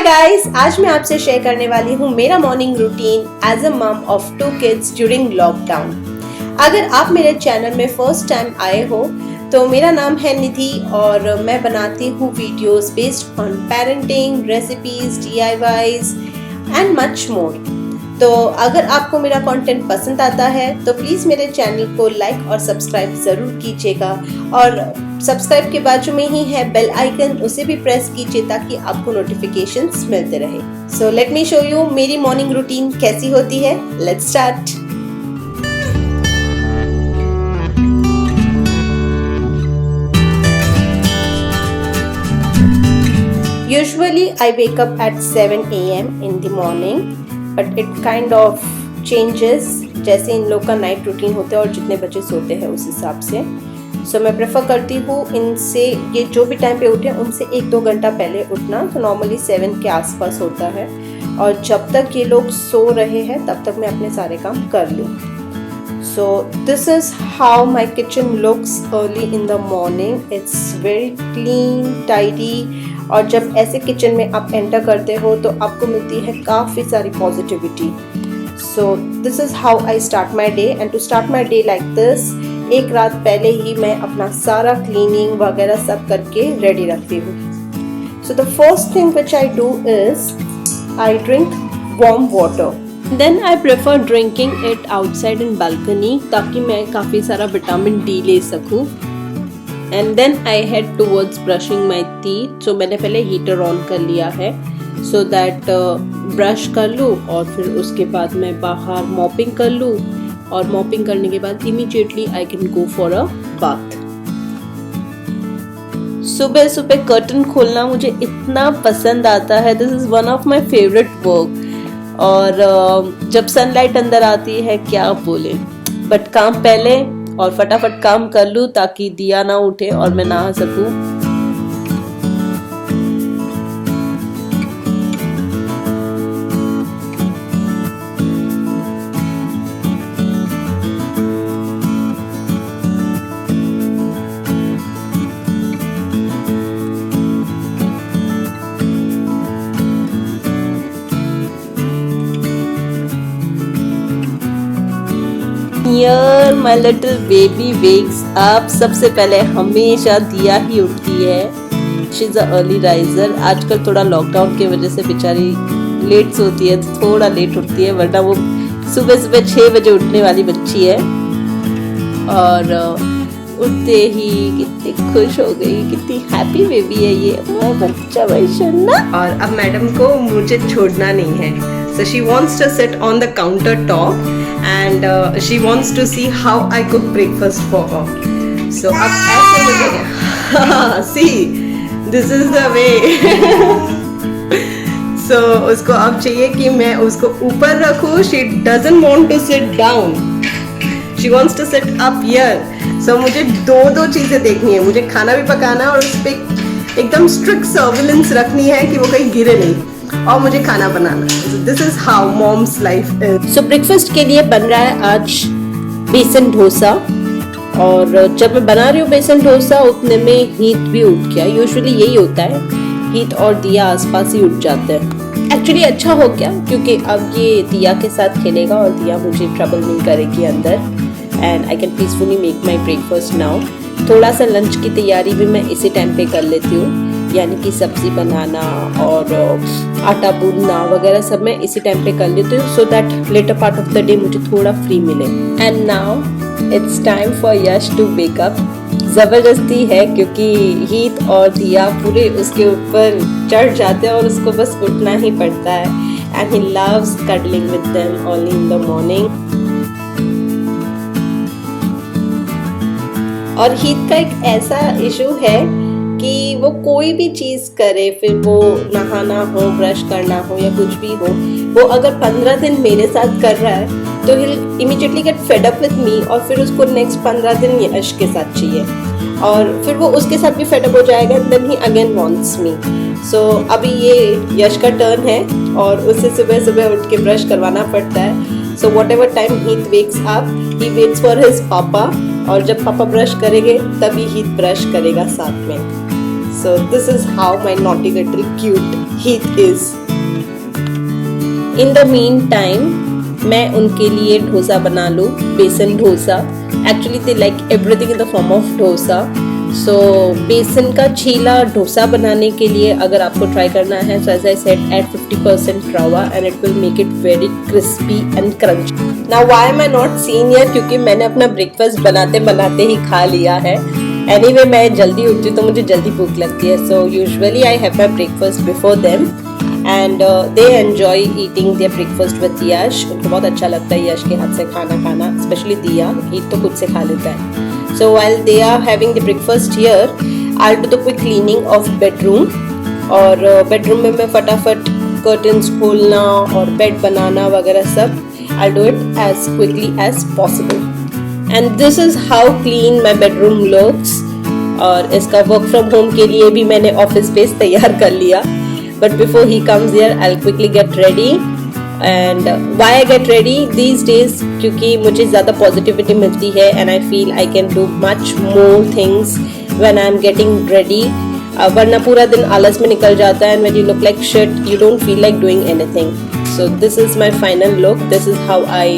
Guys, आज मैं आपसे शेयर करने वाली हूँ मेरा मॉर्निंग रूटीन एज अ मम ऑफ 2 किड्स ड्यूरिंग लॉकडाउन। अगर आप मेरे चैनल में फर्स्ट टाइम आए हो तो मेरा नाम है निधि और मैं बनाती हूँ videos based on parenting, recipes, DIYs and much more. तो अगर आपको मेरा कंटेंट पसंद आता है तो प्लीज़ मेरे चैनल को लाइक और सब्सक्राइब ज़रूर कीजिएगा और सब्सक्राइब के बाजू में ही है बेल आइकन, उसे भी प्रेस कीजिए ताकि आपको नोटिफिकेशंस मिलते रहे। So let me show you मेरी मॉर्निंग रूटीन कैसी होती है। Let's start. Usually I wake up at 7 AM in the morning, but it kind of changes जैसे इन लोग का नाइट रूटीन होता है और जितने बच्चे सोते हैं उस हिसाब से। सो मैं प्रेफर करती हूँ इनसे ये जो भी टाइम पे उठे उनसे 1-2 घंटा पहले उठना। तो नॉर्मली 7 के आसपास होता है और जब तक ये लोग सो रहे हैं तब तक मैं अपने सारे काम कर लूँ। So this is how my kitchen looks early in the morning. It's very clean, tidy. और जब ऐसे किचन में आप एंटर करते हो तो आपको मिलती है काफ़ी सारी positivity. So this is how I start my day, and to start my day like this, एक रात पहले ही मैं अपना सारा क्लीनिंग वगैरह सब करके रेडी रखती हूँ। So the first thing which I do is I drink warm water. Then I prefer drinking it outside in balcony ताकि मैं काफ़ी सारा विटामिन D ले सकूँ। And then I head towards brushing my teeth. So मैंने पहले heater on कर लिया है so that ब्रश कर लूँ और फिर उसके बाद मैं बाहर मॉपिंग कर लूँ और मॉपिंग करने के बाद immediately I can go for a bath. सुबह सुबह कर्टन खोलना मुझे इतना पसंद आता है। This is one of my favorite work. और जब सनलाइट अंदर आती है क्या बोले, बट काम पहले और फटाफट काम कर लूँ ताकि दिया ना उठे और मैं नहा सकूँ। Here my little baby wakes up. सबसे पहले हमेशा दिया ही उठती है। She's a early riser. आजकल थोड़ा लॉकडाउन की वजह से बेचारी लेट सोती है, थोड़ा लेट उठती है, वरना वो सुबह सुबह 6 बजे उठने वाली बच्ची है। और उठते ही कितनी खुश हो गई, कितनी हैप्पी बेबी है ये बच्चा ना। और अब मैडम को मुझे छोड़ना नहीं है। So she wants to sit on the countertop and she wants to see how I cook breakfast for her. So अब ऐसे मुझे see this is the way. So उसको अब चाहिए कि मैं उसको ऊपर रखूँ. She doesn't want to sit down. She wants to sit up here. So मुझे दो चीज़ें देखनी है. मुझे खाना भी पकाना है और उस पर एकदम स्ट्रिक्ट सर्विलेंस रखनी है कि वो कहीं गिरे नहीं, और मुझे खाना बनाना। This is how mom's life is. So breakfast के लिए बन रहा है आज बेसन डोसा, और जब मैं बना रही हूँ बेसन डोसा उतने में हीत भी उठ गया। यूजुअली यही होता है, हीत और दिया आसपास ही उठ जाते हैं। एक्चुअली अच्छा हो गया क्योंकि अब ये दिया के साथ खेलेगा और दिया मुझे ट्रबल नहीं करेगी अंदर, and I can peacefully make my breakfast now. थोड़ा सा लंच की तैयारी भी मैं इसी टाइम पे कर लेती हूँ, यानी कि सब्जी बनाना और आटा गूंदना वगैरह सब मैं इसी टाइम पे कर लेती हूँ, so that latter part of the day मुझे थोड़ा फ्री मिले। And now it's time for Yash to wake up. ज़बरदस्ती है क्योंकि हीत और दिया पूरे उसके ऊपर चढ़ जाते हैं और उसको बस उठना ही पड़ता है, and he loves cuddling with them early in the morning. और हीत का एक ऐसा इशू है कि वो कोई भी चीज़ करे, फिर वो नहाना हो, ब्रश करना हो या कुछ भी हो, वो अगर 15 दिन मेरे साथ कर रहा है तो he'll immediately get fed up with me, और फिर उसको नेक्स्ट 15 दिन यश के साथ चाहिए, और फिर वो उसके साथ भी fed up हो जाएगा, then he again wants me. So अभी ये यश का टर्न है और उसे सुबह सुबह उठ के ब्रश करवाना पड़ता है। So whatever time Heath wakes up, he waits for his पापा, और जब पापा ब्रश करेंगे तभी Heath ब्रश करेगा साथ में। So this is how my naughty little cute Heath is. In the meantime, मैं उनके लिए डोसा बना लूँ, बेसन dosa. Actually they like everything in the form of dosa. So बेसन का छीला डोसा बनाने के लिए अगर आपको ट्राई करना है, so as I said, add 50% रवा and it will make it very crispy and crunchy. Now why am I not seen here? क्योंकि मैंने अपना ब्रेकफास्ट बनाते बनाते ही खा लिया है. Anyway मैं जल्दी उठती हूँ तो मुझे जल्दी भूख लगती है. So usually I have my breakfast before them. And they enjoy eating their breakfast with Yash. उनको बहुत अच्छा लगता है यश के हाथ से खाना खाना, especially दिया. ईद तो खुद से खा लेता है. So while they are having the breakfast here, I'll do the quick cleaning of bedroom. और bedroom में मैं फटाफट curtains खोलना और bed बनाना वगैरह सब I'll do it as quickly as possible. And this is how clean my bedroom looks. और इसका work from home के लिए भी मैंने office space तैयार कर लिया. But before he comes here, I'll quickly get ready. And why I get ready these days? क्योंकि मुझे ज़्यादा positivity मिलती है and I feel I can do much more things when I'm getting ready. वरना पूरा दिन आलस में निकल जाता है and when you look like shit, you don't feel like doing anything. So this is my final look. This is how I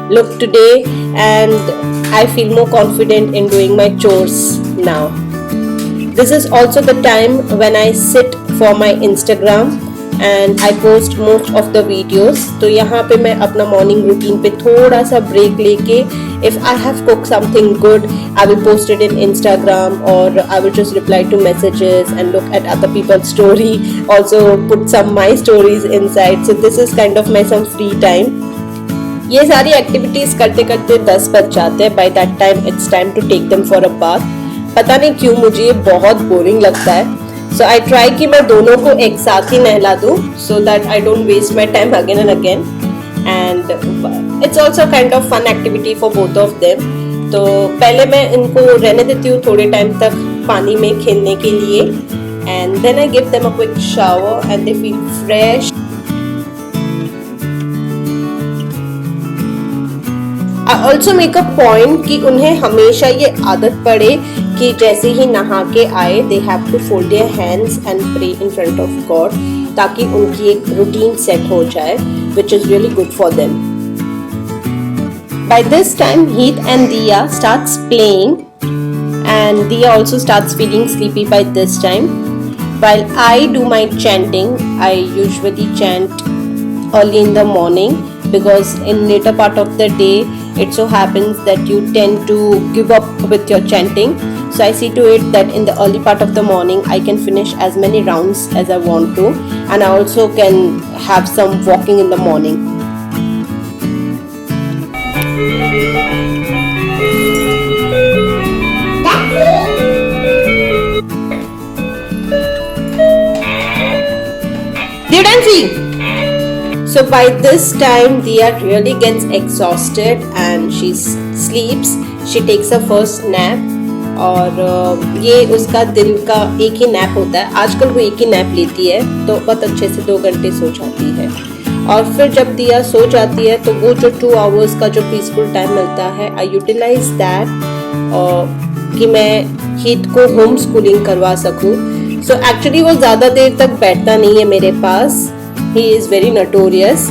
look today and I feel more confident in doing my chores now. This is also the time when I sit for my Instagram and I post most of the videos. तो यहाँ पे मैं अपना morning routine पे थोड़ा सा break लेके if I have cooked something good, I will post it in Instagram or I will just reply to messages and look at other people's story. Also put some my stories inside. So this is kind of my some free time. ये सारी activities करते करते 10 बज जाते हैं. By that time it's time to take them for a bath. पता नहीं क्यों मुझे ये बहुत बोरिंग लगता है. So I try कि मैं दोनों को एक साथ ही नहला दूँ so that I don't waste my time again and again. And it's also kind of fun activity for both of them. तो पहले मैं इनको रहने देती हूँ थोड़े टाइम तक पानी में खेलने के लिए. And then I give them a quick shower and they feel fresh. I also make a point कि उन्हें हमेशा ये आदत पड़े कि जैसे ही नहा के आए they have to fold their hands and pray in front of God ताकि उनकी एक routine set हो जाए which is really good for them. By this time Heath and Diya starts playing and Diya also starts feeling sleepy by this time. While I do my chanting, I usually chant early in the morning because in later part of the day it so happens that you tend to give up with your chanting. So I see to it that in the early part of the morning I can finish as many rounds as I want to and I also can have some walking in the morning. Did you see? So by this time Diya really gets exhausted and she sleeps. She takes her first nap और ये उसका दिन का एक ही nap होता है. आजकल वो एक ही नैप लेती है तो बहुत अच्छे से 2 घंटे सो जाती है. और फिर जब दिया सो जाती है तो वो जो 2 आवर्स का जो पीसफुल टाइम मिलता है आई यूटिलाइज दैट कि मैं हीथ को होम स्कूलिंग करवा सकूँ. सो एक्चुअली वो ज़्यादा देर तक बैठता नहीं है मेरे पास. He is very notorious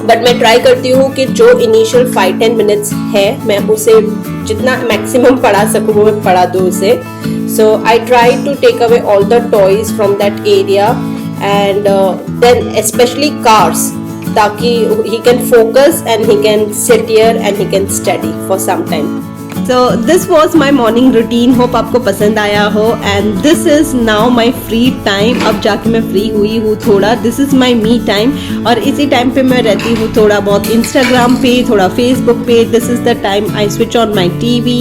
but मैं ट्राई करती हूँ कि जो इनिशियल 5-10 मिनट्स है मैं उसे जितना मैक्सिमम पढ़ा सकूँ वो मैं पढ़ा दूँ उसे. So I try to take away all the toys from that area and then specially cars ताकि he can focus and he can sit here and he can study for some time. So this was my morning routine. Hope आपको पसंद आया हो and this is now my free time. अब जाके मैं free हुई हूँ थोड़ा. This is my me time और इसी टाइम पे मैं रहती हूँ थोड़ा बहुत Instagram पे, थोड़ा Facebook पे. This is the time I switch on my TV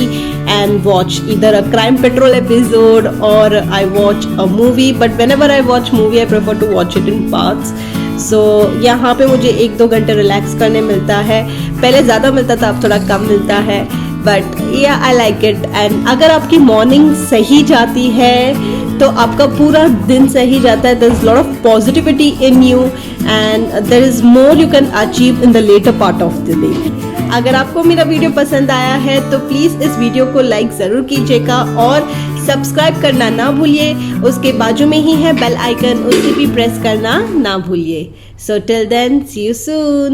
and watch either a Crime Patrol episode or I watch a movie. But whenever I watch movie, I prefer to watch it in parts. So यहाँ पे मुझे 1-2 घंटे relax करने मिलता है. पहले ज़्यादा मिलता था, अब थोड़ा कम मिलता है. बट या आई लाइक इट. एंड अगर आपकी मॉर्निंग सही जाती है तो आपका पूरा दिन सही जाता है. There is lot of positivity in you and there is more you can achieve in the latter part of the day. अगर आपको मेरा वीडियो पसंद आया है तो प्लीज़ इस वीडियो को लाइक ज़रूर कीजिएगा और सब्सक्राइब करना ना भूलिए। उसके बाजू में ही है बेल आइकन, उसे भी प्रेस करना ना भूलिए। So till then see you soon.